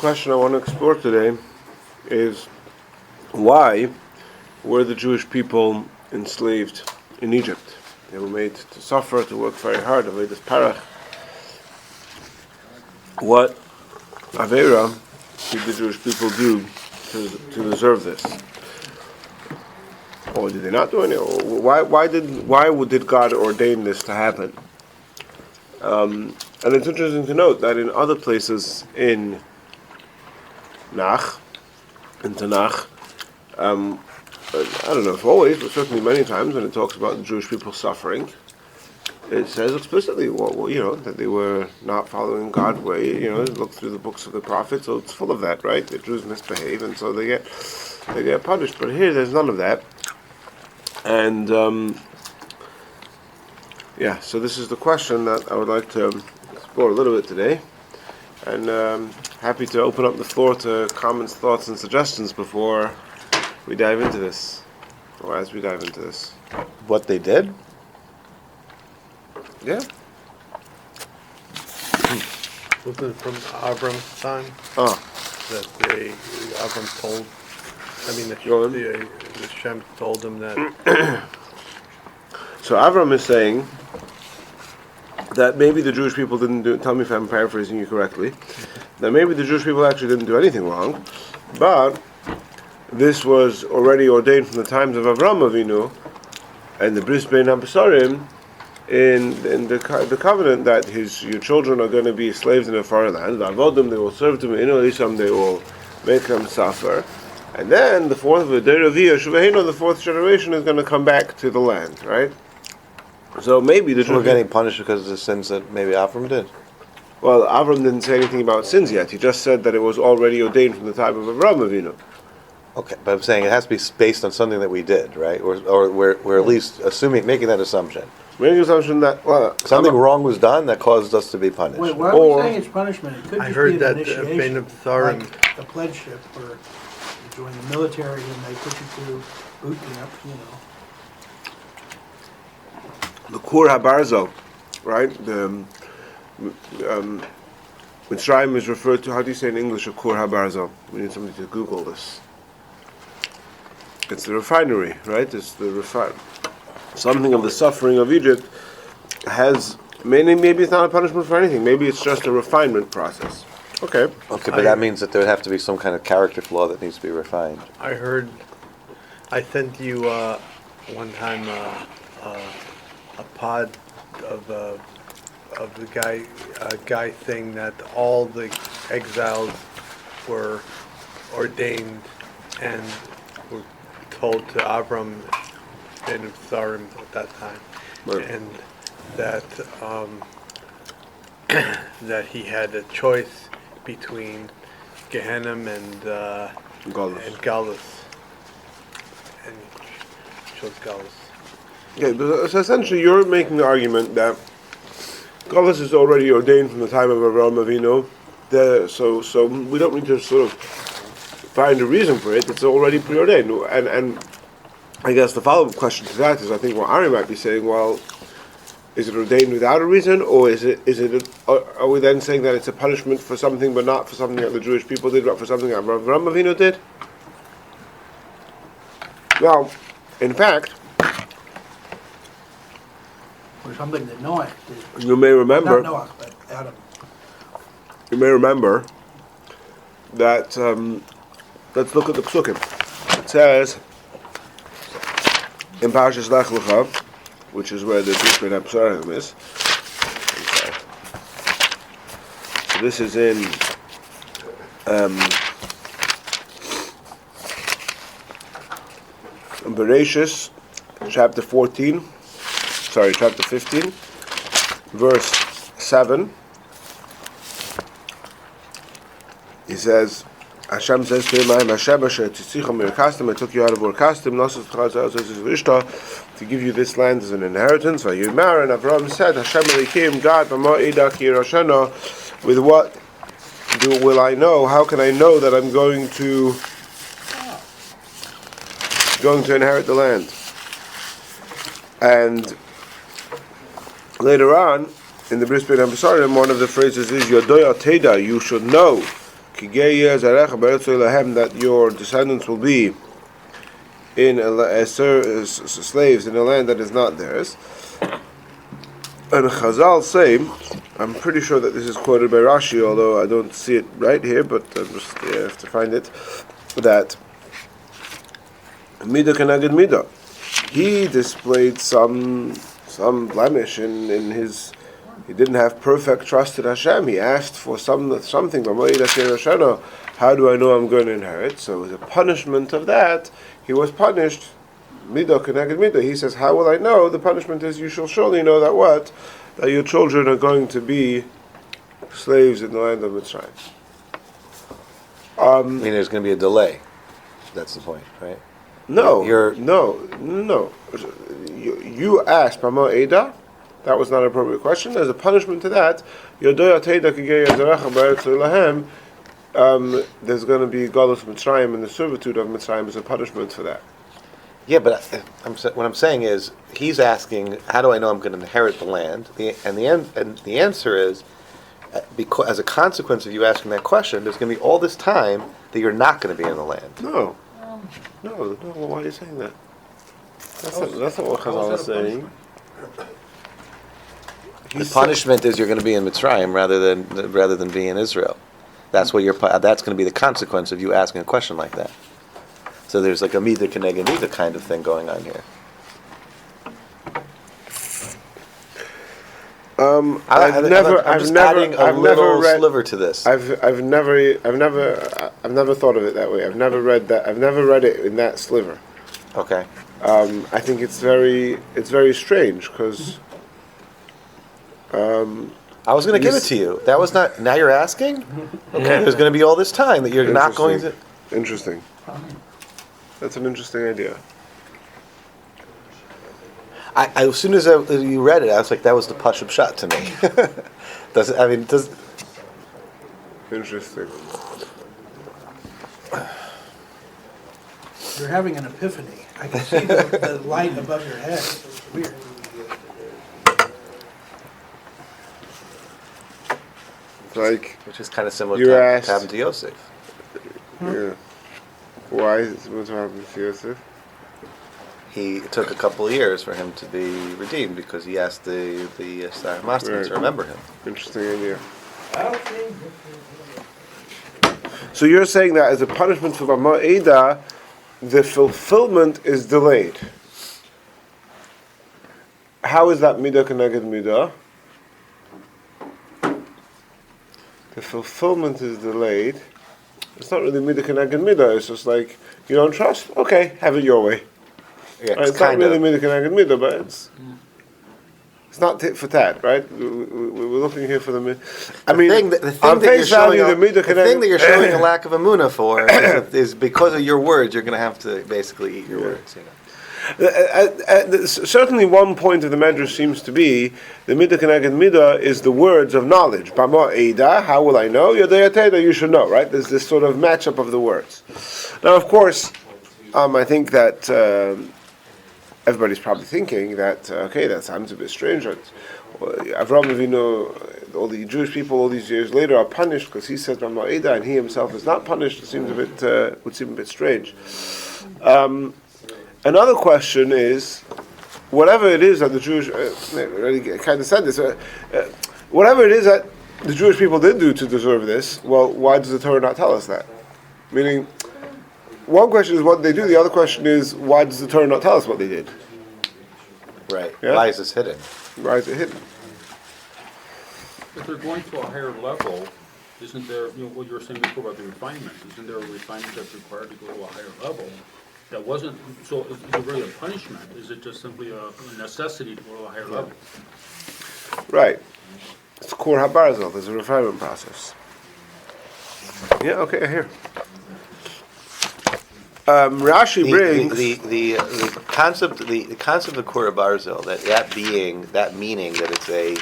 question I want to explore today is why were the Jewish people enslaved in Egypt? They were made to suffer, to work very hard, avoid this parach. What Avera did the Jewish people do to deserve this? Or did they not do any? Why did God ordain this to happen? And it's interesting to note that in other places in Tanakh, I don't know if always, but certainly many times when it talks about the Jewish people suffering, it says explicitly, that they were not following God's way. Look through the books of the prophets, so it's full of that, right? The Jews misbehave, and so they get punished. But here, there's none of that. And so this is the question that I would like to explore a little bit today, and happy to open up the floor to comments, thoughts, and suggestions before we dive into this, or as we dive into this. What they did? Yeah. Wasn't it from Avram's time? Oh. That Avram told, the Shem told him that. So Avram is saying that maybe the Jewish people didn't do, tell me if I'm paraphrasing you correctly, that maybe the Jewish people actually didn't do anything wrong, but this was already ordained from the times of Avram Avinu and the Bris Bein HaBesarim in the covenant that your children are going to be slaves in a foreign land. Avodim, they will serve them, in Elisam, they will make them suffer. And then the fourth generation is going to come back to the land, right? So maybe we're getting punished because of the sins that maybe Avram did. Well, Avram didn't say anything about sins yet. He just said that it was already ordained from the time of Avram Avinu. Okay, but I'm saying it has to be based on something that we did, right? Or we're at least making that assumption. Making the assumption that something wrong was done that caused us to be punished. Wait, why are we saying it's punishment? It could I just heard be that an initiation, like the pledgeship, where you join the military and they put you through boot camp, The Kur HaBarzo, right? The Mitzrayim is referred to, how do you say in English, a Kur HaBarzo? We need somebody to Google this. It's the refinery, right? It's the something of the suffering of Egypt has, maybe it's not a punishment for anything. Maybe it's just a refinement process. Okay, but that means that there would have to be some kind of character flaw that needs to be refined. I sent you one time a pod of the guy saying that all the exiles were ordained and were told to Avram and Sarim at that time, right. And that that he had a choice between Gehenna and Galus, and he chose Galus. Okay, so essentially you're making the argument that Galus is already ordained from the time of Avraham Avinu. So we don't need to sort of find a reason for it. It's already preordained, and I guess the follow-up question to that is, I think what Ari might be saying, well, is it ordained without a reason, or are we then saying that it's a punishment for something, but not for something that the Jewish people did, but for something that Avraham Avinu did? Well, in fact, or something that Noah did. You may remember. Not Noah, but Adam. You may remember that. Let's look at the Psukim. It says in Parashas Lech Lecha, which is where the Bris Bein HaBesarim is. So this is in Bereshis, chapter 15, verse 7. He says, Hashem says to him, I am Hashem asher tzitzicha mirkastim, I took you out of Ur-Kasdim, to give you this land as an inheritance. Vayimar, and Avraham said, Hashem Elikim, God, with what will I know? How can I know that I'm going to inherit the land? And later on, in the Bris Bein HaBesarim, one of the phrases is, Yodoya Teda, you should know that your descendants will be as slaves in a land that is not theirs. And Chazal say, I'm pretty sure that this is quoted by Rashi, although I don't see it right here, but I just have to find it, that Midah Keneged Midah, he displayed some blemish in his. He didn't have perfect trust in Hashem. He asked for something. How do I know I'm going to inherit? So as a punishment of that, he was punished. Midah Keneged Midah. He says, how will I know? The punishment is you shall surely know that what? That your children are going to be slaves in the land of Mitzrayim. I mean, there's going to be a delay. That's the point, right? No. You asked, Mama Eda. That was not an appropriate question. As a punishment to that, there's going to be Galus Mitzrayim, and the servitude of Mitzrayim is a punishment for that. Yeah, but what I'm saying is, he's asking, how do I know I'm going to inherit the land? And the answer is, because as a consequence of you asking that question, there's going to be all this time that you're not going to be in the land. No. Why are you saying that? That's not what Chazal is saying. The punishment is you're going to be in Mitzrayim rather than being in Israel. That's what that's going to be the consequence of you asking a question like that. So there's like a Midah Keneged Midah kind of thing going on here. I've never read sliver to this. I've never thought of it that way. I've never read that. I've never read it in that sliver. Okay. I think it's very strange because. I was going to give it to you. That was not. Now you're asking. Okay. There's going to be all this time that you're not going to. Interesting. That's an interesting idea. As soon as you read it, I was like, that was the Pashup shot to me. Interesting. You're having an epiphany. I can see the light above your head. It's weird. Which is kind of similar you to what asked, happened to Yosef. Yeah. Why is what happened to Yosef? It took a couple of years for him to be redeemed because he asked the Star Master to remember him. Interesting idea. So you're saying that as a punishment for Mama Eda, the fulfillment is delayed. How is that Midah Keneged Midah? The fulfillment is delayed. It's not really Midah Keneged Midah. It's just like, you don't trust? Okay, have it your way. Yeah, It's not really Midah Keneged Midah, but it's not tit for tat, right? We're looking here for the Midah. The thing that you're showing a lack of emunah for is because of your words. You're going to have to basically eat your words. You know. Certainly, one point of the Medrash seems to be the Midah Keneged Midah is the words of knowledge. Bama Eida, how will I know? Yodei Teda, you should know, right? There's this sort of matchup of the words. Now, of course, I think that everybody's probably thinking that that sounds a bit strange. Avraham Avinu, all the Jewish people, all these years later, are punished because he says Bama Eida, and he himself is not punished. It seems would seem a bit strange. Another question is, whatever it is that the Jewish, already kind of said this, whatever it is that the Jewish people did do to deserve this, well, why does the Torah not tell us that? Meaning, one question is what they do, the other question is, why does the Torah not tell us what they did? Right. Yeah? Why is this hidden? Why is it hidden? If they're going to a higher level, isn't there, what you were saying before about the refinement, isn't there a refinement that's required to go to a higher level? That wasn't, so is it really a punishment? Is it just simply a necessity to go to a higher level? Right. It's Kor HaBarzel, there's a refinement process. Yeah, okay, here. Rashi brings the concept of Kor HaBarzel, that meaning that it's a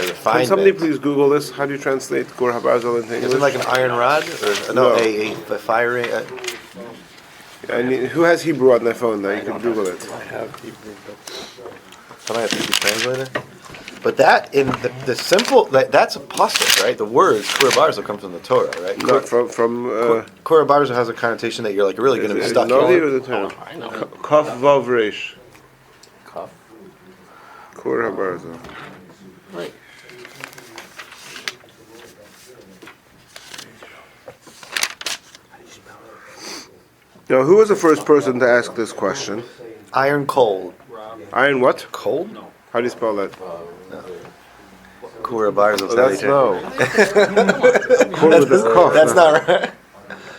refinement. Can somebody please Google this? How do you translate Kor HaBarzel into English? Is it like an iron rod or No. a fiery? Who has Hebrew on their phone? Now you can Google it. I have Hebrew, but Somebody have to be translated. But that in the simple that's a pasuk, right? The words Kurabarzo come from the Torah, right? Not from Kurabarzo has a connotation that you're like really going to be stuck no, in. the Torah. I know. Kaf Vav Reish. Cuff. Kur Habarzo. Right. Now, who was the first person to ask this question? Iron cold. Iron what? Cold? How do you spell that? Kurabarzo. Oh, that's no. Kur with a cough. That's not right.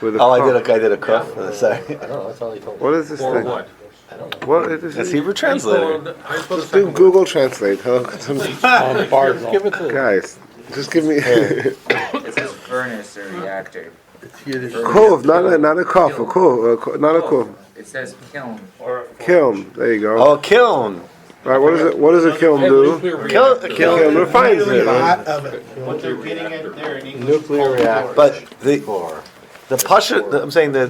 With a Oh, cough. I did a cuff. Sorry. I don't know. That's all he told me. What is this Or thing? what? What is That's this? Hebrew translator. How do you spell the Do second word? Google Translate. Huh? Give it to Guys, just give me It says furnace or reactor. It's Yiddish. Kov, not a cough, a kov, not a kov. It says kiln. Kiln. There you go. Oh, kiln. Right. What is it? What does a kiln do? Kiln refines it. Right? Hot oven. What they're getting at there in English. nuclear reactor. But the Pashut, I'm saying the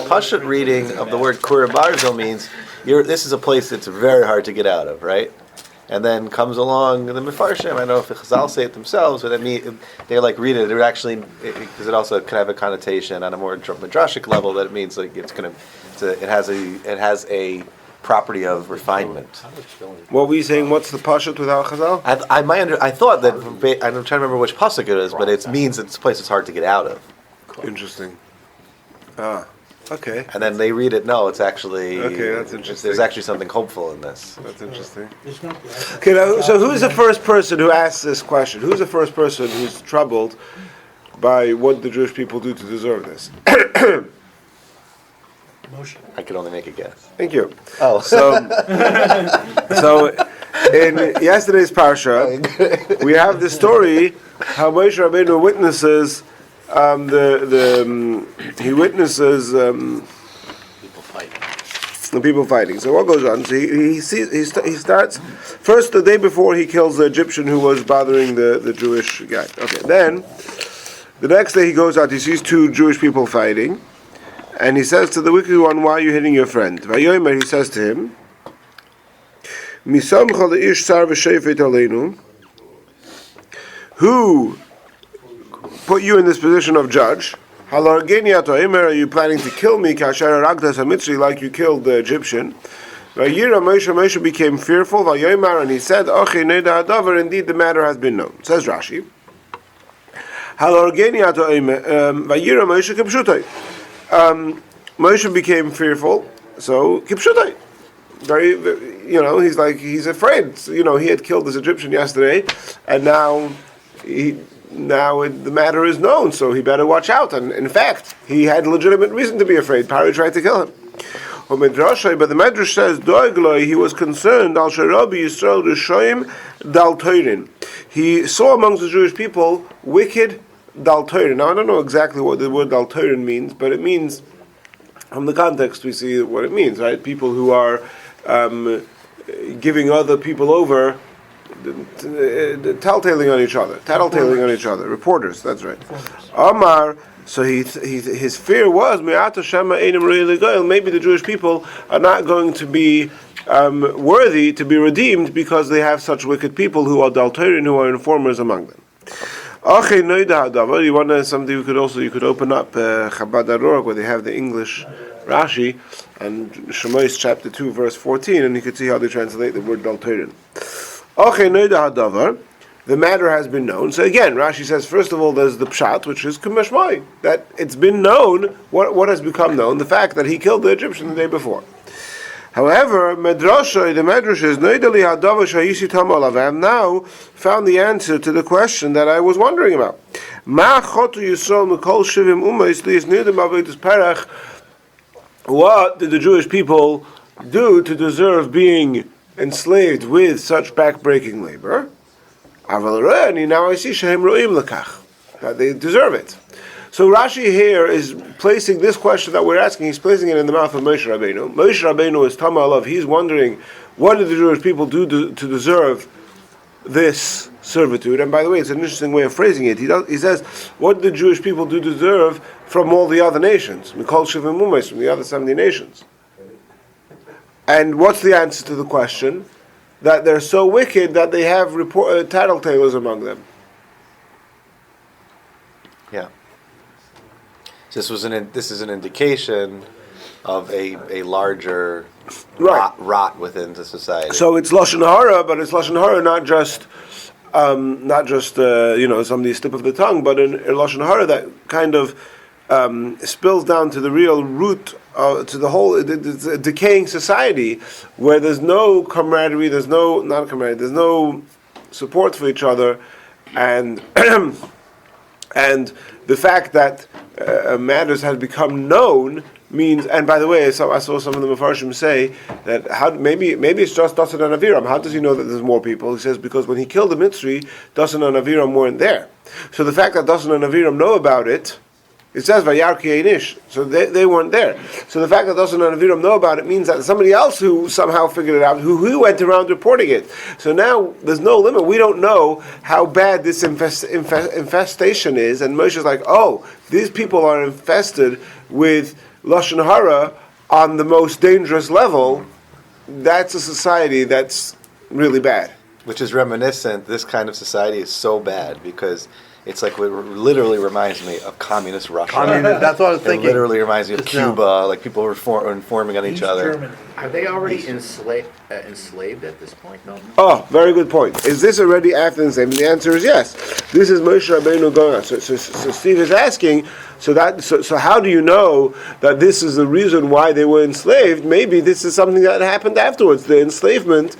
Pashut reading of the word Kurabarzo means this is a place that's very hard to get out of, right? And then comes along the Mefarshim. I don't know if the Chazal say it themselves, but they like read it. It actually, because it also could have a connotation on a more midrashic level that it means like it has a property of refinement. What were you saying? What's the pashut without Chazal? I thought that I'm trying to remember which pasuk it is, but it means it's a place that's hard to get out of. Interesting. Ah, okay. And then they read it. No, it's actually Okay, that's interesting. There's actually something hopeful in this. That's interesting. It's not right. Okay, now, so who's the first person who asked this question? Who's the first person who's troubled by what the Jewish people do to deserve this? Moshe. I could only make a guess. Thank you. Oh, So in yesterday's parsha, we have the story how Moshe Rabbeinu witnesses he witnesses People fight. the people fighting. So what goes on? So he starts first the day before he kills the Egyptian who was bothering the Jewish guy. Okay, then the next day he goes out. He sees two Jewish people fighting, and he says to the wicked one, "Why are you hitting your friend?" Vayomer, he says to him, "Misamcha leish sar v'shefet aleinu." Who put you in this position of judge? Are you planning to kill me? Like you killed the Egyptian. Moshe became fearful, and he said, indeed the matter has been known. Says Rashi. Moshe became fearful, so kipshutai. He's afraid. He had killed this Egyptian yesterday, and now the matter is known, so he better watch out. And in fact, he had legitimate reason to be afraid. Paro tried to kill him. But the Medrash says, he was concerned, he saw amongst the Jewish people wicked daltoirin. Now, I don't know exactly what the word daltoirin means, but it means, from the context, we see what it means, right? People who are giving other people over, tattletaling on each other, reporters, that's right. Amar, so his fear was, maybe the Jewish people are not going to be worthy to be redeemed because they have such wicked people who are adulterers, who are informers among them. You want something you could open up Chabad.org where they have the English Rashi and Shemos chapter 2 verse 14, and you could see how they translate the word adulterin. The matter has been known. So again, Rashi says, first of all, there's the pshat, which is kumeshmai, that it's been known. What has become known? The fact that he killed the Egyptian the day before. However, the Medrash is I have now found the answer to the question that I was wondering about. What did the Jewish people do to deserve being enslaved with such backbreaking labor? Now I see that they deserve it. So Rashi here is placing this question that we're asking, he's placing it in the mouth of Moshe Rabbeinu. Moshe Rabbeinu is Tama Alav. He's wondering, what did the Jewish people do to deserve this servitude? And by the way, it's an interesting way of phrasing it. He says, what did the Jewish people do to deserve from all the other nations? Mikol Shivim Umes, from the other 70 nations. And what's the answer to the question? that they're so wicked that they have tattletales among them. Yeah. This is an indication of a larger Right. rot within the society. So it's lashon hara, but it's lashon hara not just somebody's slip of the tongue, but a lashon hara that kind of spills down to the real root, to the whole decaying society, where there's no camaraderie, there's no support for each other, and and the fact that matters had become known means. And by the way, I saw some of the Mefarshim say that maybe it's just Dasan and Aviram. How does he know that there's more people? He says because when he killed the Mitzri, Dasan and Aviram weren't there. So the fact that Dasan and Aviram know about it, it says Vayarki Einish, so they weren't there. So the fact that Dasan and Aviram know about it means that somebody else who somehow figured it out, who went around reporting it. So now there's no limit. We don't know how bad this infestation is. And Moshe is like, oh, these people are infested with lashon hara on the most dangerous level. That's a society that's really bad. Which is reminiscent. This kind of society is so bad because it's like it literally reminds me of communist Russia. That's what I was thinking. It literally reminds me of Just now. Cuba. Like people were informing on each East other. Germany. Are they already enslaved at this point? No. Oh, very good point. Is this already after the enslavement? The answer is yes. This is Moshe Rabbeinu going on. So Steve is asking, so how do you know that this is the reason why they were enslaved? Maybe this is something that happened afterwards. The enslavement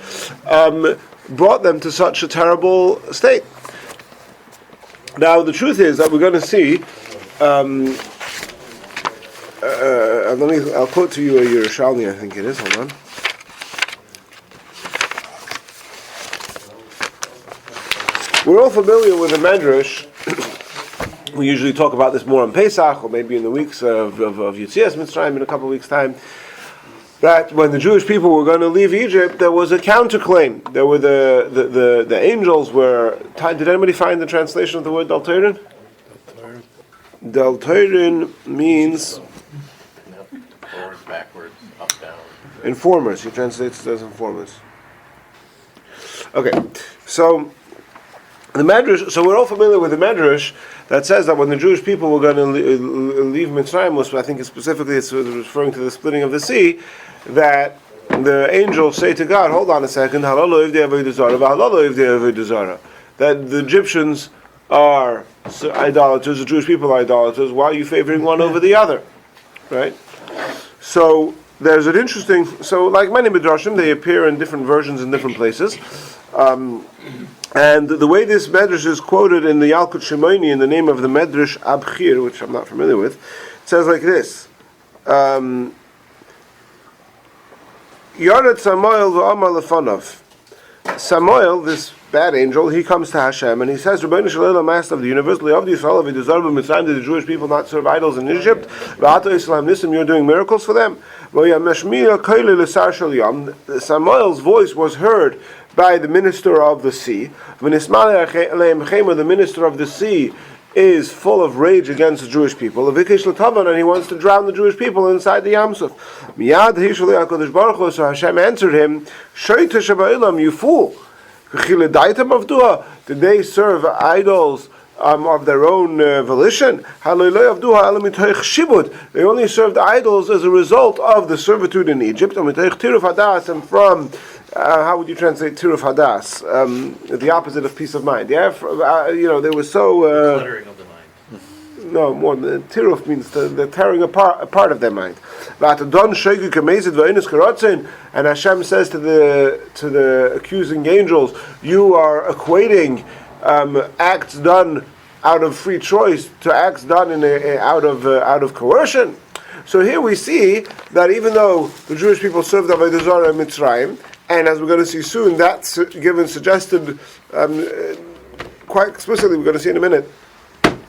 brought them to such a terrible state. Now, the truth is that we're going to see. I'll quote to you a Yerushalmi, I think it is. Hold on. We're all familiar with the Medrash. We usually talk about this more on Pesach, or maybe in the weeks of Yetzias Mitzrayim in a couple of weeks' time. That when the Jewish people were going to leave Egypt, there was a counterclaim. There were the angels were. Did anybody find the translation of the word Dalteirin? Dalteirin means Forwards, backwards, up, down. informers. He translates it as informers. Okay, so the Medrash. So we're all familiar with the Medrash that says that when the Jewish people were going to leave Mitzrayim, I think specifically it's referring to the splitting of the sea, that the angels say to God, hold on a second, that the Egyptians are idolaters, the Jewish people are idolaters, why are you favoring one over the other? Right? So there's an interesting, like many Midrashim, they appear in different versions in different places. And the way this Medrash is quoted in the Yalkut Shimoni in the name of the Medrash Abchir, which I'm not familiar with, it says like this. Yared Samuel v'amar lefanov. Samuel, this bad angel, he comes to Hashem and he says, Rabbeinu Shalom, Master of the universe, Le'avdi Yisrael v'dizar b'Mitzrayim, did the Jewish people not serve idols in Egypt? V'ata Yisrael Nisim, you're doing miracles for them? Samuel's voice was heard by the minister of the sea. The minister of the sea is full of rage against the Jewish people, and he wants to drown the Jewish people inside the Yamsuf. So Hashem answered him, you fool! Did they serve idols of their own volition? They only served idols as a result of the servitude in Egypt, and from how would you translate tiruf hadas? The opposite of peace of mind. They were so. Cluttering of the mind. No, more. Tiruf means the tearing apart of their mind. And Hashem says to the accusing angels, "You are equating acts done out of free choice to acts done out of coercion." So here we see that even though the Jewish people served Avodah Zarah in Mitzrayim, and as we're going to see soon, that's suggested quite explicitly, we're going to see in a minute,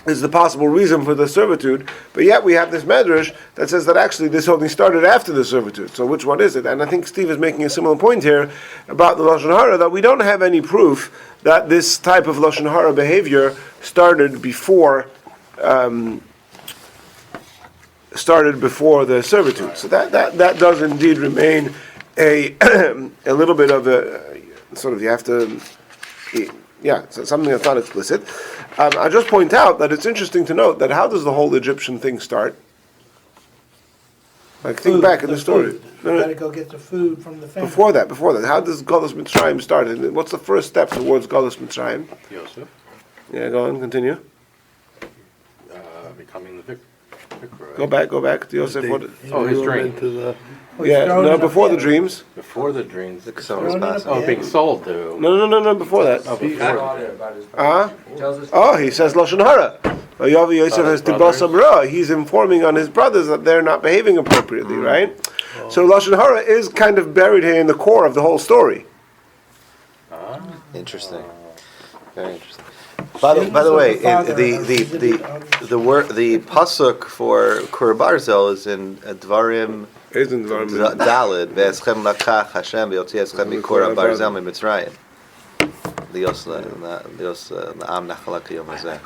is the possible reason for the servitude. But yet we have this Medrash that says that actually this only started after the servitude. So which one is it? And I think Steve is making a similar point here about the Lashon Hara, that we don't have any proof that this type of Lashon Hara behavior started before the servitude. So that does indeed remain a little bit of sort of you have to, so something that's not explicit. I just point out that it's interesting to note that how does the whole Egyptian thing start? Like think back in the story. Food. You gotta go get the food from the family. Before that, how does Galus Mitzrayim start? And what's the first step towards Galus Mitzrayim? Yosef Yeah, go on, continue. becoming the vicar. Go back to Yosef. What? His dream. Before the dreams. Before the dreams. Thrown in a pit. Being sold to. No, before that. He says Lashon Hara. Yosef has Tibasam Ra. He's informing on his brothers that they're not behaving appropriately, right? So Lashon Hara is kind of buried here in the core of the whole story. Interesting. Very interesting. By the way, the pasuk for Kur Barzel is in Dvarim Daled. Ve'eschem lakach Hashem ve'yotzi eschem mikor Barzel miMitzrayim. Lios na'am nachalak yom hazeh.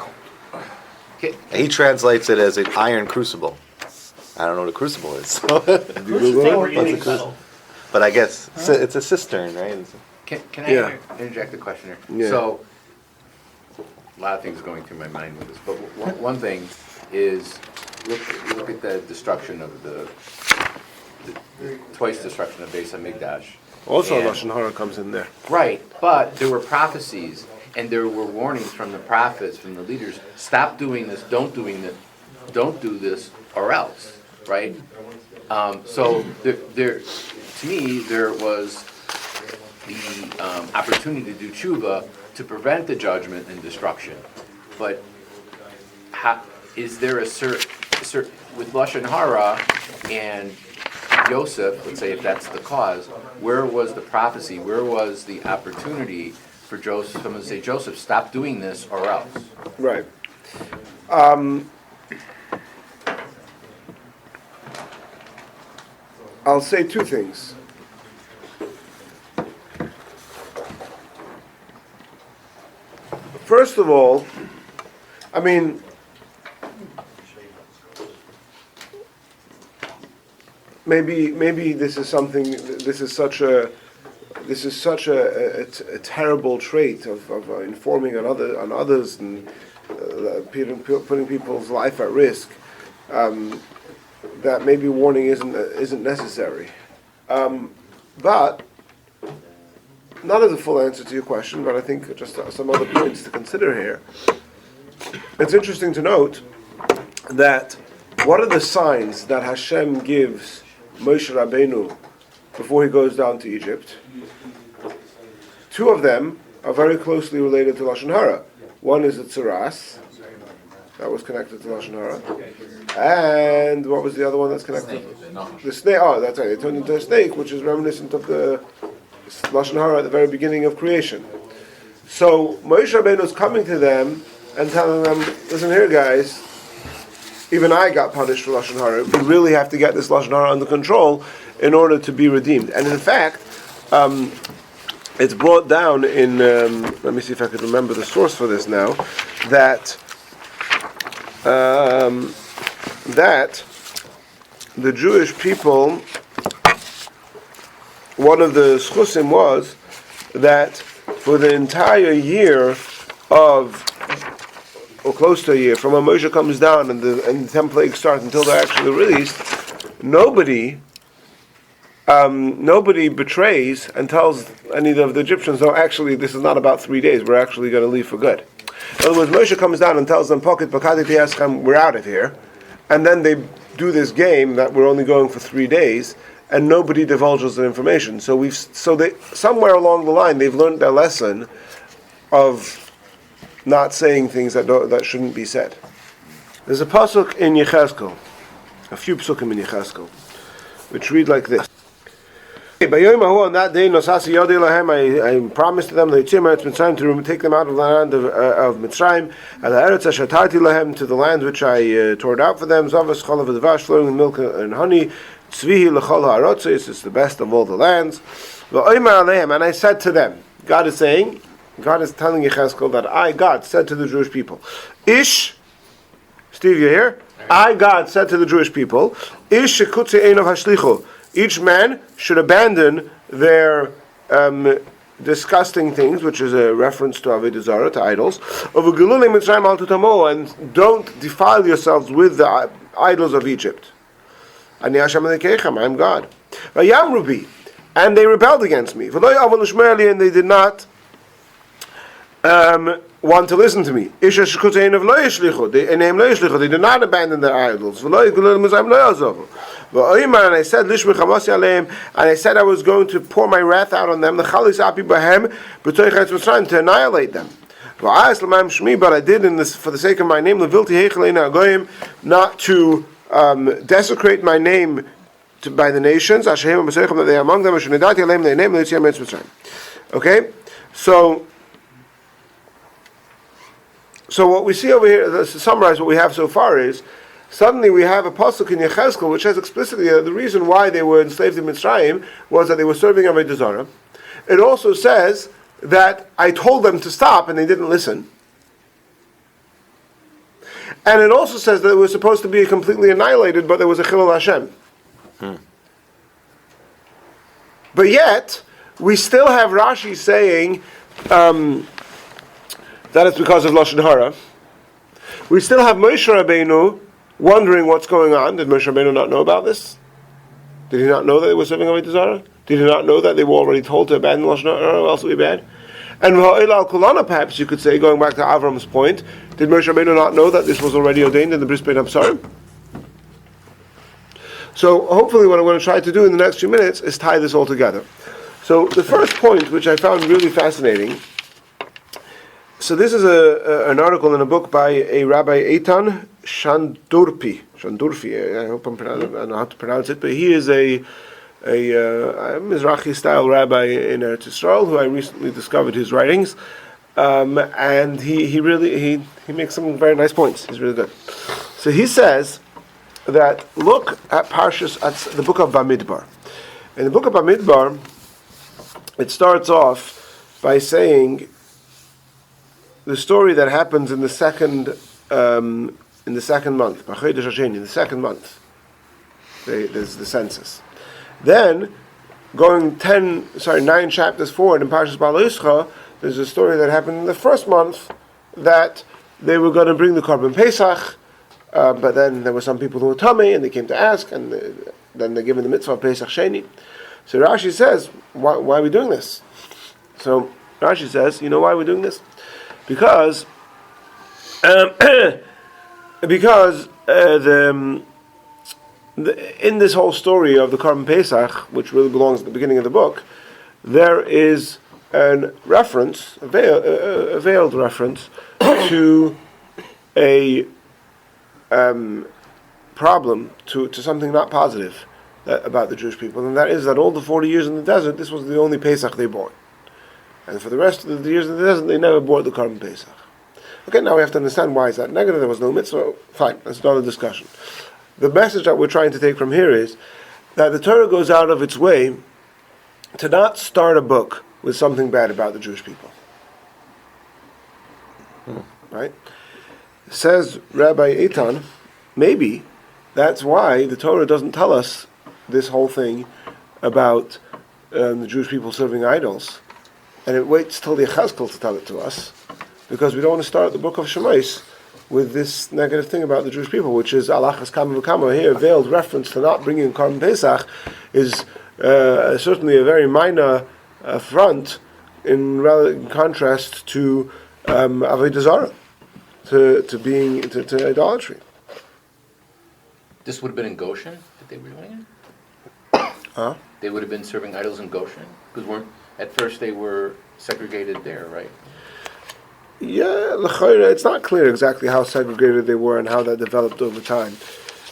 He translates it as an iron crucible. I don't know what a crucible is. But I guess it's a cistern, right? Can I interject a question here? Yeah. So, a lot of things are going through my mind with this, but one thing is, look at the destruction of the twice destruction of Beis HaMikdash. Also, And- Lashon Hara comes in there. Right, but there were prophecies, and there were warnings from the prophets, from the leaders, stop doing this, don't do this, or else, right? So there, to me, there was the opportunity to do tshuva to prevent the judgment and destruction. But is there a with Lashon Hara and Yosef, let's say if that's the cause, where was the prophecy, where was the opportunity for Joseph, someone to say, Joseph, stop doing this or else? Right. I'll say two things. First of all, I mean, maybe this is something. This is such a terrible trait of informing on others and putting people's life at risk. That maybe warning isn't necessary, but not as a full answer to your question. But I think just some other points to consider here. It's interesting to note that what are the signs that Hashem gives Moshe Rabbeinu before he goes down to Egypt? Two of them are very closely related to Lashon Hara. One is the Tzaras, that was connected to Lashon Hara. And what was the other one that's connected? The snake. Oh, that's right. They turned into a snake, which is reminiscent of the Lashon Hara at the very beginning of creation. So Moshe Rabbeinu is coming to them and telling them, listen here guys, even I got punished for Lashon Hara. We really have to get this Lashon Hara under control in order to be redeemed. And in fact, it's brought down in, let me see if I can remember the source for this now, that the Jewish people, one of the schusim was that for the entire year of, or close to a year, from when Moshe comes down and the 10 plagues start until they're actually released, nobody betrays and tells any of the Egyptians, no, actually, this is not about 3 days, we're actually going to leave for good. In other words, Moshe comes down and tells them, we're out of here, and then they do this game that we're only going for 3 days, and nobody divulges the information. So they somewhere along the line they've learned their lesson of not saying things that shouldn't be said. There's a pasuk in Yechezkel, a few pasukim in Yechezkel, which read like this. On that day, I promised to them to take them out of the land of Mitzrayim, to the land which I tore out for them, flowing with milk and honey. It's the best of all the lands. And I said to them, God is telling Yechezkel that I, God, said to the Jewish people, Steve, you here? I, God, said to the Jewish people, each man should abandon their disgusting things, which is a reference to Avodah Zarah, to idols, and don't defile yourselves with the idols of Egypt. I'm God. And they rebelled against me. And they did not want to listen to me. They did not abandon their idols. And I said, I was going to pour my wrath out on them, to annihilate them. But I did for the sake of my name, not to desecrate my name by the nations, that they are among them. Okay, so what we see over here, to summarize what we have so far, is suddenly we have a pasuk in Yechezkel which says explicitly the reason why they were enslaved in Mitzrayim was that they were serving Avodah Zarah. It also says that I told them to stop and they didn't listen. And it also says that they were supposed to be completely annihilated, but there was a Chilul Hashem. But yet, we still have Rashi saying that it's because of Lashon Hara. We still have Moshe Rabbeinu wondering what's going on. Did Moshe Rabbeinu not know about this? Did he not know that they were serving Avodah Zarah? Did he not know that they were already told to abandon Lashon Hara, or else it would be bad? And perhaps you could say, going back to Avram's point, did Moshe Rabbeinu not know that this was already ordained in the Bris Bein HaBesarim? So hopefully what I'm going to try to do in the next few minutes is tie this all together. So the first point, which I found really fascinating, so this is an article in a book by a Rabbi Eitan Shandurpi. I hope I don't know how to pronounce it, but he is a Mizrahi style rabbi in Eretz Yisrael who I recently discovered his writings, and he makes some very nice points. He's really good. So he says that look at the book of Bamidbar. In the book of Bamidbar, it starts off by saying the story that happens in the second month, in the second month. There's the census. Then, going 9 chapters forward in Parshas Ba'aloscha, there's a story that happened in the first month that they were going to bring the Korban Pesach, but then there were some people who were tummy and they came to ask, and then they're given the mitzvah of Pesach Sheni. So Rashi says, why are we doing this? So Rashi says, you know why we're doing this? Because in this whole story of the Korban Pesach, which really belongs at the beginning of the book, there is a reference, a veiled reference, to a problem, to something not positive about the Jewish people, and that is that all the 40 years in the desert, this was the only Pesach they bore. And for the rest of the years in the desert, they never bore the Korban Pesach. Okay, now we have to understand why is that negative. There was no mitzvah. Fine, that's another discussion. The message that we're trying to take from here is that the Torah goes out of its way to not start a book with something bad about the Jewish people. Right? Says Rabbi Eitan, maybe that's why the Torah doesn't tell us this whole thing about the Jewish people serving idols, and it waits till the Yechezkel to tell it to us, because we don't want to start the book of Shemais with this negative thing about the Jewish people, which is Alachas Kama V'Kama. Here, veiled reference to not bringing Korban Pesach is certainly a very minor affront in contrast to Avodah Zarah, to idolatry. This would have been in Goshen that they were doing it? Huh? They would have been serving idols in Goshen? Because at first they were segregated there, right? Yeah, it's not clear exactly how segregated they were and how that developed over time.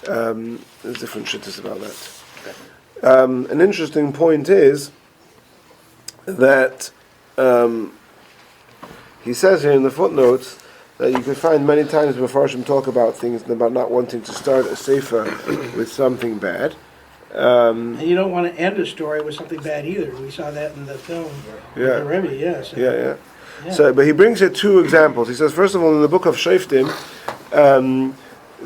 There's different shittas about that. Okay. An interesting point is that he says here in the footnotes that you can find many times Mepharshim talk about things about not wanting to start a sefer with something bad. And you don't want to end a story with something bad either. We saw that in the film. Yeah. The Rebbe, yes. Yeah. So, but he brings here two examples. He says, first of all, in the book of Shoftim,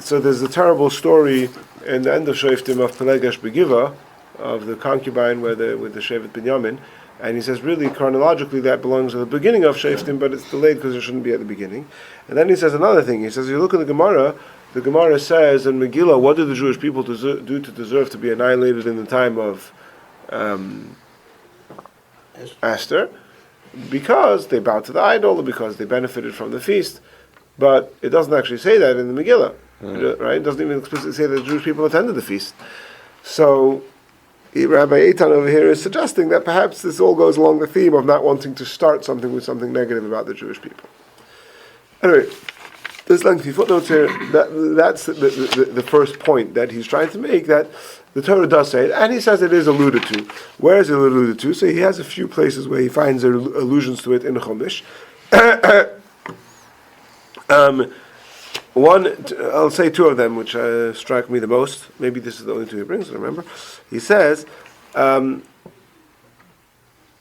so there's a terrible story in the end of Shoftim of Pelegesh Begiva, of the concubine with the Shevet Binyamin, And he says, really, chronologically, that belongs at the beginning of Shoftim, but it's delayed because it shouldn't be at the beginning. And then he says another thing. He says, you look at the Gemara says in Megillah, what do the Jewish people do to deserve to be annihilated in the time of Esther? Because they bowed to the idol, or because they benefited from the feast. But it doesn't actually say that in the Megillah, right? It doesn't even explicitly say that the Jewish people attended the feast. So Rabbi Eitan over here is suggesting that perhaps this all goes along the theme of not wanting to start something with something negative about the Jewish people. Anyway, there's lengthy footnotes here. That's the first point that he's trying to make, that the Torah does say it, and he says it is alluded to. Where is it alluded to? So he has a few places where he finds allusions to it in Chumash. I'll say two of them, which strike me the most. Maybe this is the only two he brings, I remember. He says, number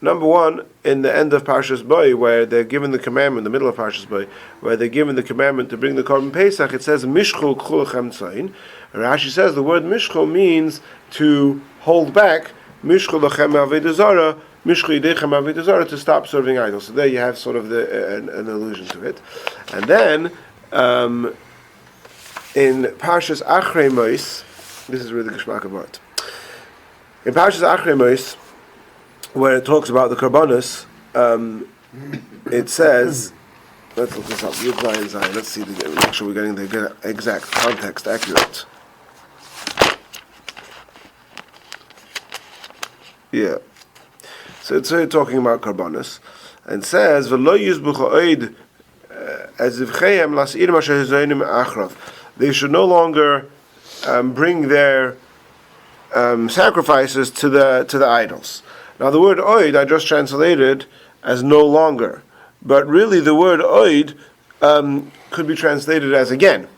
one, in the end of Parshas Bo, where they're given the commandment, the middle of Parshas Bo, where they're given the commandment to bring the Korban Pesach, it says, Mishchol k'chulachem tzayin. Rashi says the word Mishchol means to hold back, Mishchol lachem avodah zarah, Mishchol yidechem avodah zarah, to stop serving idols. So there you have sort of an allusion to it. And then, in Parshas Achrei Mos, this is really Geschmack of art. In Parshas Achrei Mos, where it talks about the Karbonos, it says, let's look this up, Yud Zayin Zayin, let's see, make sure we're getting the exact context accurate. Yeah. So it's talking about Karbonos, and says, V'lo yizbuch ha'oid azivcheim las'ir masher hizonim achrav. They should no longer bring their sacrifices to the idols. Now the word oid I just translated as no longer, but really the word oid could be translated as again.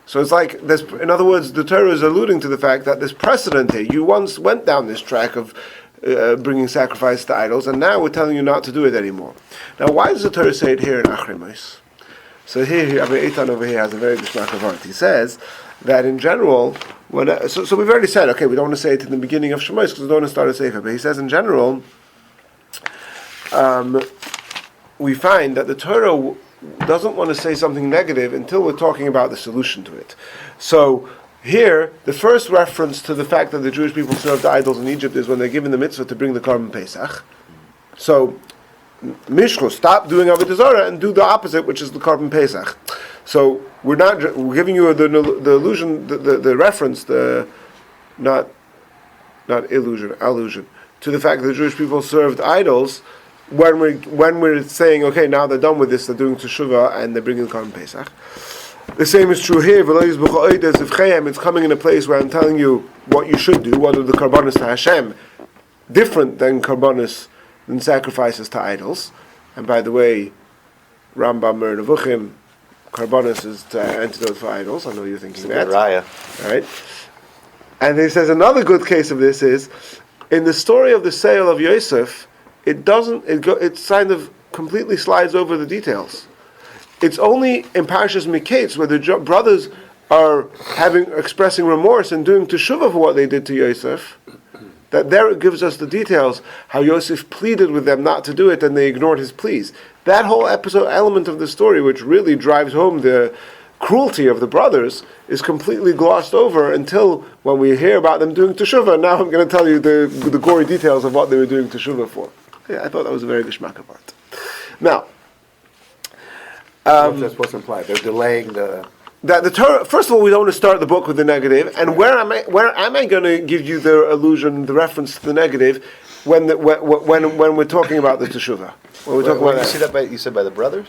So it's like this. In other words, the Torah is alluding to the fact that this precedent here. You once went down this track of bringing sacrifice to idols, and now we're telling you not to do it anymore. Now, why does the Torah say it here in Achrei Mos? So here, Rabbi Eitan over here has a very geschmack of art. He says that in general, so we've already said, okay, we don't want to say it in the beginning of Shemos because we don't want to start a sefer. But he says in general, we find that the Torah doesn't want to say something negative until we're talking about the solution to it. So here, the first reference to the fact that the Jewish people served idols in Egypt is when they're given the mitzvah to bring the Korban Pesach. So, Mishko, stop doing Avodah Zarah and do the opposite, which is the Korban Pesach. So we're giving you the allusion, the reference, not allusion to the fact that the Jewish people served idols. When we're saying, okay, now they're done with this, they're doing teshuvah and they're bringing the Korban Pesach. The same is true here. It's coming in a place where I'm telling you what you should do. What are the karbanos to Hashem? Different than karbanos, than sacrifices to idols. And by the way, Rambam Mer Nevuchim, karbanos is the antidote for idols. I know you're thinking that. Raya. All right. And he says another good case of this is in the story of the sale of Yosef. It kind of completely slides over the details. It's only in Parshas Miketz where the brothers are expressing remorse and doing teshuvah for what they did to Yosef, that there it gives us the details how Yosef pleaded with them not to do it and they ignored his pleas. That whole element of the story, which really drives home the cruelty of the brothers, is completely glossed over until when we hear about them doing teshuvah. Now I'm going to tell you the gory details of what they were doing teshuvah for. Yeah, I thought that was a very geschmack of art. Now, that's what's implied. They're delaying the Torah. First of all, we don't want to start the book with the negative. And where am I going to give you the allusion, the reference to the negative, when we're talking about the teshuvah? When we're talking about you see that you said by the brothers?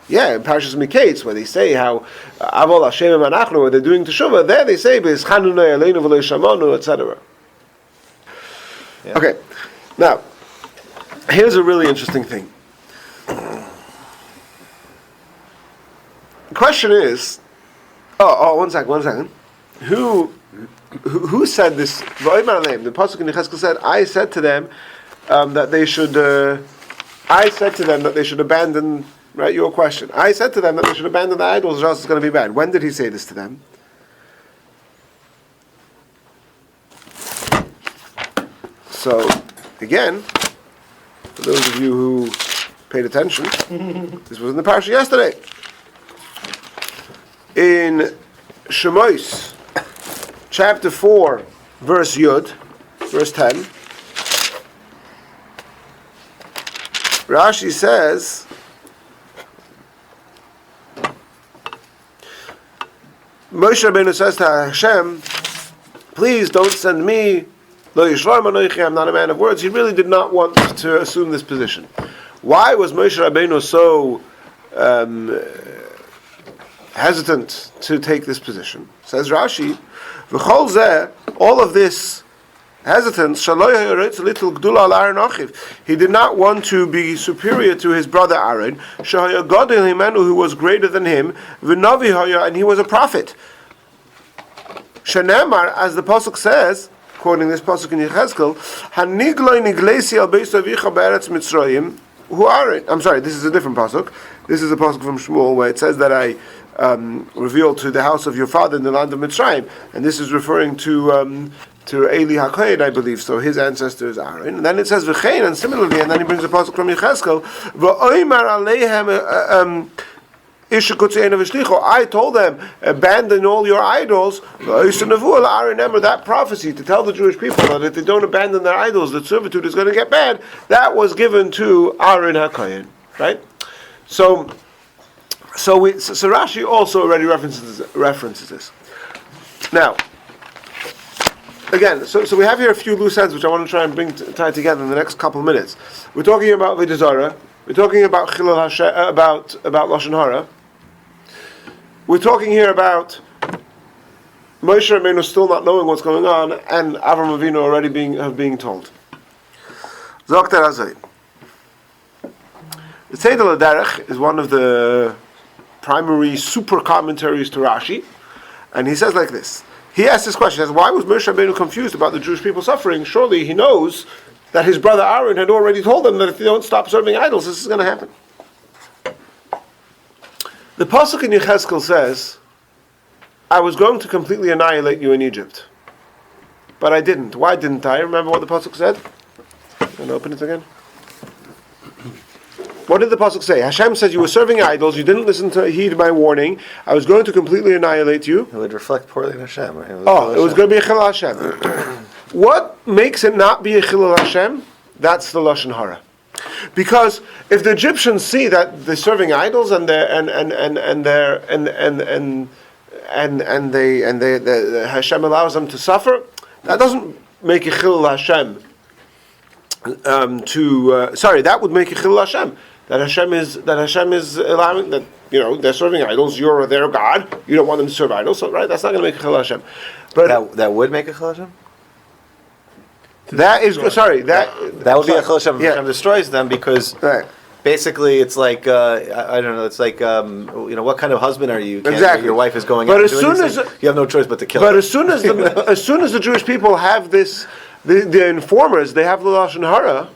Yeah, in Parshas Miketz, where they say how Avol Hashem Manachnu, where they're doing teshuvah, there they say B'Eschanunei Aleinu V'Lo Shamanu, etc. Okay, now. Here's a really interesting thing. The question is, one second. Who said this? The pasuk in Yechezkel said, "I said to them that they should." I said to them that they should abandon. Right, your question. I said to them that they should abandon the idols, or else it's going to be bad. When did he say this to them? So, again. For those of you who paid attention, this was in the parsha yesterday. In Shemos, chapter 4, verse Yud, verse 10, Rashi says, Moshe Rabbeinu says to Hashem, please don't send me, Lo Yishvar Manoichi, I'm not a man of words. He really did not want to assume this position. Why was Moshe Rabbeinu so hesitant to take this position? Says Rashi, V'chol zeh, all of this hesitance, he did not want to be superior to his brother Aaron, who was greater than him, and he was a prophet. Shenemar, as the pasuk says, quoting this pasuk in Yechezkel, I'm sorry, this is a different pasuk. This is a pasuk from Shmuel where it says that I revealed to the house of your father in the land of Mitzrayim, and this is referring to Eliyahu, I believe. So his ancestor is Aaron, and then it says v'chein, and similarly, and then he brings a pasuk from Yechezkel, v'oymar aleihem I told them, abandon all your idols. Remember that prophecy to tell the Jewish people that if they don't abandon their idols, that servitude is going to get bad. That was given to Aaron HaKohen, right? So Rashi also already references this. Now, again, so we have here a few loose ends which I want to try and tie together in the next couple of minutes. We're talking about Avodah Zarah. We're talking about Chilul Hashem, about Lashon Hara. We're talking here about Moshe Rabbeinu still not knowing what's going on, and Avram Avinu already being told. Zokter Azay. The Tzedel Aderech is one of the primary super commentaries to Rashi, and he says like this. He asks this question: says, why was Moshe Rabbeinu confused about the Jewish people suffering? Surely he knows that his brother Aaron had already told them that if they don't stop serving idols, this is going to happen. The pasuk in Yechezkel says, I was going to completely annihilate you in Egypt. But I didn't. Why didn't I? Remember what the pasuk said? Can I open it again? What did the pasuk say? Hashem said you were serving idols, you didn't heed my warning, I was going to completely annihilate you. It would reflect poorly on Hashem, right? It was going to be a Chilul Hashem. What makes it not be a Chilul Hashem? That's the Lashon Hara. Because if the Egyptians see that they're serving idols and Hashem allows them to suffer, that doesn't make a Chilul Hashem. That would make a Chilul Hashem. That Hashem is allowing that, they're serving idols. You're their God. You don't want them to serve idols, so right? That's not going to make a Chilul Hashem. But that would make a Chilul Hashem. That would be a Chilul Hashem. Hashem destroys them because basically it's like I don't know. It's like what kind of husband are you? Exactly. Your wife is going out. But as soon as you have no choice but to kill her. But as soon as the Jewish people have this, the informers, they have the Lashon Hara.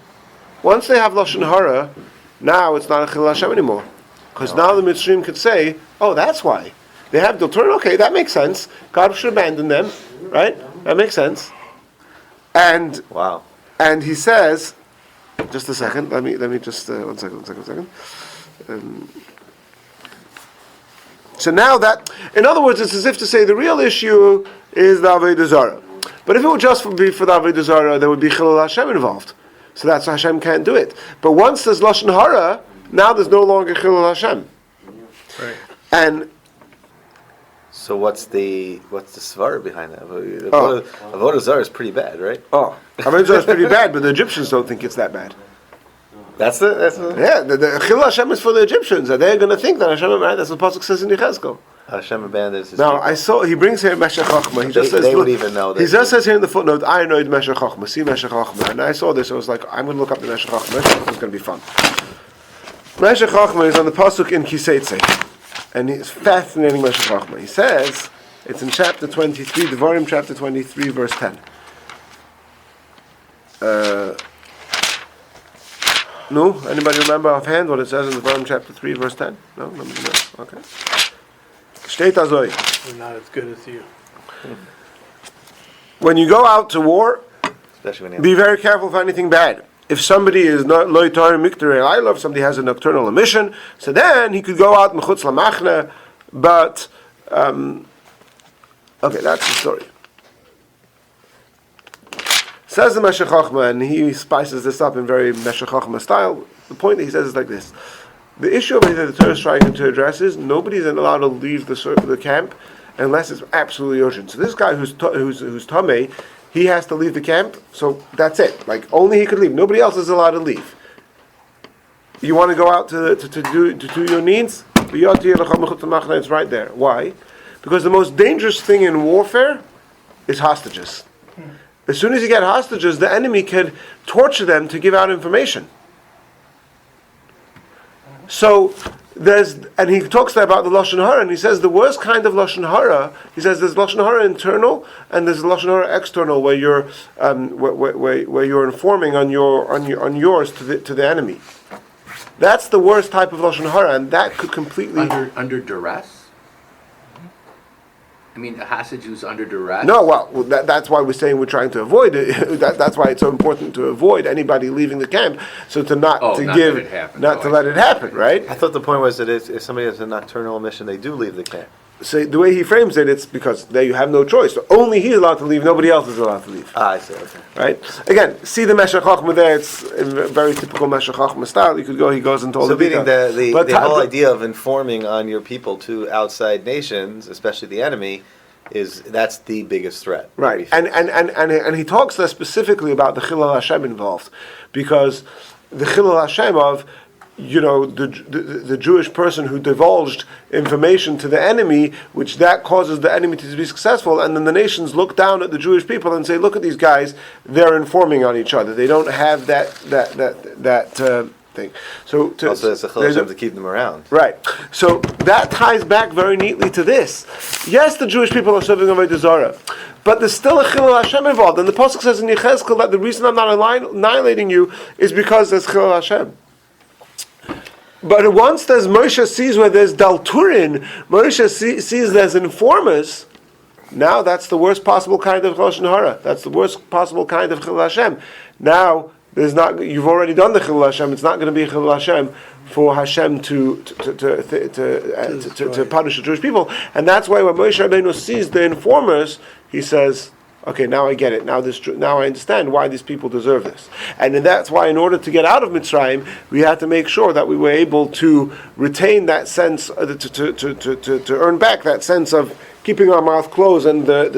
Once they have Lashon Hara, now it's not a Chilul Hashem anymore, because now the Mitzrayim could say, "Oh, that's why they have the Torah." Okay, that makes sense. God should abandon them, right? That makes sense. And wow. And he says, just a second. Let me just one second. So now that, in other words, it's as if to say the real issue is the Avodah Zarah. But if it would just be for the Avodah Zarah, there would be Chilul Hashem involved. So that's why Hashem can't do it. But once there's Lashon Hara, now there's no longer Chilul Hashem. Right. And so what's the svara behind that? Avodah Zarah is pretty bad, right? Avodah Zarah is pretty bad, but the Egyptians don't think it's that bad. That's the the Chilul Hashem is for the Egyptians, and they're going to think that Hashem, right? That's what the pasuk says in Yechezkel. Hashem abandons his Now, people. I saw, he brings here Meshech Chochmah. He just says, they would even know that. He just says here in the footnote, I know Meshech Chochmah, see Meshech Chochmah. And I saw this, I was like, I'm going to look up the Meshech Chochmah. Meshech Chochmah is going to be fun. Meshech Chochmah is on the pasuk in Kiseitze. And it's fascinating Meshech Chochmah. He says, it's in chapter 23, Devarim chapter 23, verse 10. No? Anybody remember offhand what it says in Devarim chapter 3, verse 10? No? Okay. Steht azoi. We're not as good as you. When you go out to war, especially when be very careful for anything bad. if somebody is not loy tar mikter if somebody has a nocturnal emission, so then he could go out mechutz lamachna. But okay, that's the story. Says the Meshech Chochmah, and he spices this up in very Meshech Chochmah style. The point that he says is like this: the issue that the Torah is trying to address is nobody's allowed to leave the camp unless it's absolutely urgent. So this guy who's tamei, he has to leave the camp. So that's it. Like only he could leave. Nobody else is allowed to leave. You want to go out to do your needs? It's right there. Why? Because the most dangerous thing in warfare is hostages. As soon as you get hostages, the enemy can torture them to give out information. So and he talks there about the lashon hara, and he says the worst kind of lashon hara. He says there's lashon hara internal and there's lashon hara external, where you're where you're informing on yours to the enemy. That's the worst type of lashon hara, and that could completely under duress. I mean, a hostage who's under duress. No, well, that's why we're saying we're trying to avoid it. That's why it's so important to avoid anybody leaving the camp, so to not let it happen, right? I thought the point was that if somebody has a nocturnal emission, they do leave the camp. So the way he frames it, it's because there you have no choice. So only he's allowed to leave, nobody else is allowed to leave. I see, okay. Right? Again, see the Meshech Chochmah there, it's a very typical Meshech Chochmah style. You could go, he goes into all the details. So meaning the whole idea of informing on your people to outside nations, especially the enemy, that's the biggest threat. Right. And he talks there specifically about the Chilul Hashem involved. Because the Chilul Hashem of the Jewish person who divulged information to the enemy, which that causes the enemy to be successful, and then the nations look down at the Jewish people and say, "Look at these guys; they're informing on each other. They don't have that thing." So also, it's a chilul to keep them around. Right. So that ties back very neatly to this. Yes, the Jewish people are serving Avodah Zarah, but there's still a Chilul Hashem involved, and the pasuk says in Yechezkel that the reason I'm not annihilating you is because there's Chilul Hashem. But once Moshe sees where there's Dalturin, Moshe sees there's informers, now that's the worst possible kind of Lashon Hara. That's the worst possible kind of Chilul Hashem. Now, you've already done the Chilul Hashem, it's not going to be Chilul Hashem for Hashem to punish the Jewish people. And that's why when Moshe Rabbeinu sees the informers, he says, okay, now I get it. Now I understand why these people deserve this. And that's why, in order to get out of Mitzrayim, we had to make sure that we were able to retain that sense, to earn back that sense of keeping our mouth closed and the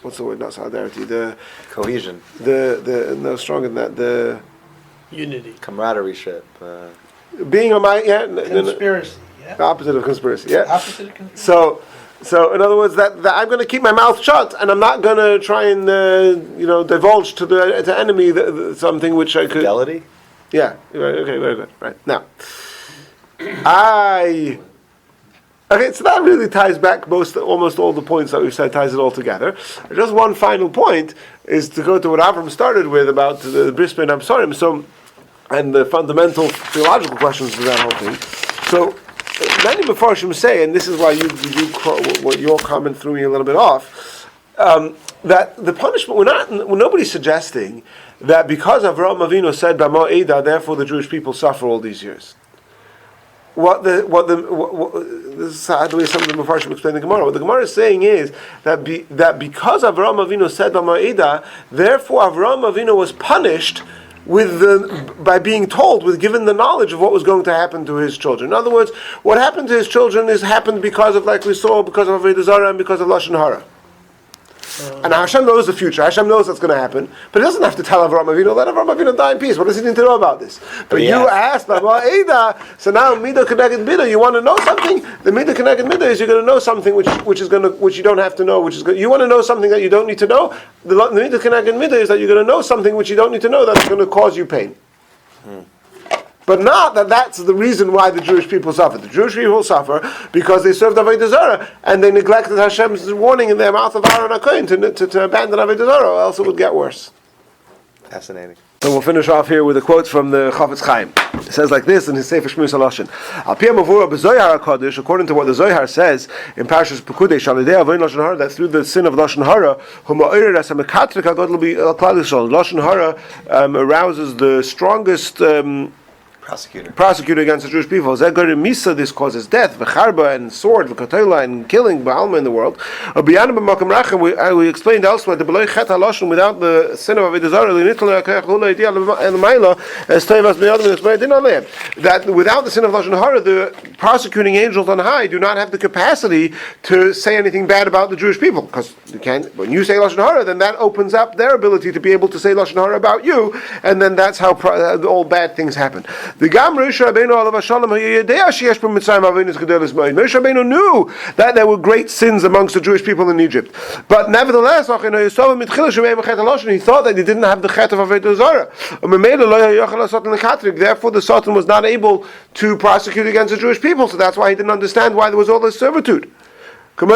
what's the word? Not solidarity. The cohesion. No, stronger than that. The unity, camaraderie ship. Being on my conspiracy. Yeah. The opposite of conspiracy. Yeah. Opposite of conspiracy. So in other words, that I'm going to keep my mouth shut, and I'm not going to try and divulge to the enemy something which I could. Fidelity. Yeah. Okay. Very good. Right now, okay. So that really ties back almost all the points that we've said. Ties it all together. Just one final point is to go to what Avram started with about the Bris Ben Absarim. So, and the fundamental theological questions of that whole thing. So. Many Mefarshim say, and this is why what your comment threw me a little bit off, that the punishment, nobody's suggesting that because Avraham Avinu said Bama Eda, therefore the Jewish people suffer all these years. This is the way some of the Mefarshim explain the Gemara. What the Gemara is saying is that because Avraham Avinu said Bama Eda, therefore Avraham Avinu was punished by being told, given the knowledge of what was going to happen to his children. In other words, what happened to his children happened because of, like we saw, because of Avodah Zarah and because of Lashon Hara. And Hashem knows the future. Hashem knows what's going to happen. But he doesn't have to tell Avraham Avinu, let Avraham Avinu die in peace. What does he need to know about this? But you asked, Eda, so now Midah Keneged Midah, you want to know something? The Midah Keneged Midah is you're going to know something which you don't have to know, you want to know something that you don't need to know. The Midah Keneged Midah is that you're going to know something which you don't need to know that's going to cause you pain. But not that's the reason why the Jewish people suffer. The Jewish people suffer because they served Avodah Zarah and they neglected Hashem's warning in their mouth of Aaron HaKohen to abandon Avodah Zarah, or else it would get worse. Fascinating. So we'll finish off here with a quote from the Chafetz Chaim. It says like this in his Sefer Shmuz HaLashon. Al pi hamavura b'Zohar HaKadosh, according to what the Zohar says in Parshas Pekudei, Shalidei Avoin Lashon Hara, that through the sin of Lashon Hara, Huma'orer as HaMekatrik HaGodol Klal Yisrael, Lashon Hara arouses the strongest prosecutor against the Jewish people. Zegari Misa, this causes death, v'charba and sword, v'katola and killing, ba'alma in the world. We explained elsewhere the beloy chet haloshin, without the sin of avodah zarah, that without the sin of lashon hara, the prosecuting angels on high do not have the capacity to say anything bad about the Jewish people, because you can't. When you say lashon hara, then that opens up their ability to be able to say lashon hara about you, and then that's how all bad things happen. The Gam Moshe Rabbeinu alav hashalom hayedei sheyesh b'Mitzrayim avenos gedolos ma'od. Moshe Rabbeinu knew that there were great sins amongst the Jewish people in Egypt, but nevertheless, he thought that he didn't have the chet of avodah zarah. Therefore, the Sultan was not able to prosecute against the Jewish people. So that's why he didn't understand why there was all this servitude. That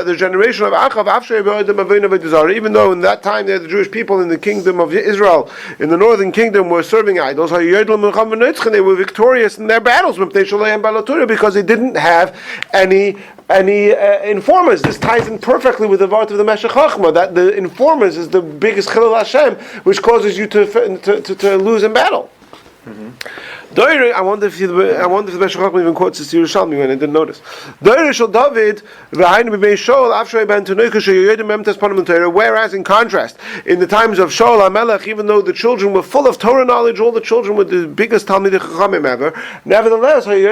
the generation of Achav, even though in that time the Jewish people in the kingdom of Israel, in the northern kingdom, were serving idols, they were victorious in their battles because they didn't have any informers. This ties in perfectly with the Vart of the Meshech Chochmah, that the informers is the biggest Chilul Hashem, which causes you to lose in battle. Mm-hmm. I wonder if the Meshech Chochmah even quotes this to Yerushalmi when I didn't notice. Whereas in contrast, in the times of Shaul HaMelech, even though the children were full of Torah knowledge, all the children were the biggest Talmidei Chachamim ever, nevertheless, they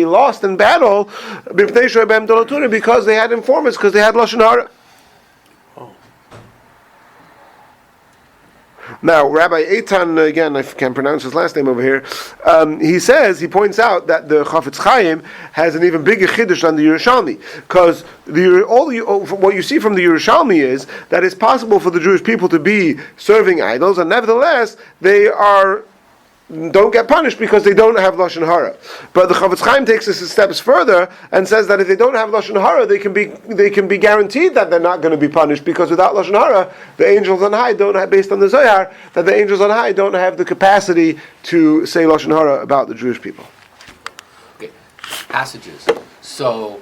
lost in battle because they had informers, because they had Lashon Hara. Now, Rabbi Eitan, again, I can't pronounce his last name over here, he points out that the Chafetz Chaim has an even bigger chiddush than the Yerushalmi, because what you see from the Yerushalmi is that it's possible for the Jewish people to be serving idols, and nevertheless, they don't get punished because they don't have Lashon Hara. But the Chafetz Chaim takes this steps further and says that if they don't have Lashon Hara, they can be guaranteed that they're not going to be punished, because without Lashon Hara, the angels on high don't have, based on the Zohar, that the angels on high don't have the capacity to say Lashon Hara about the Jewish people. Okay. Passages. So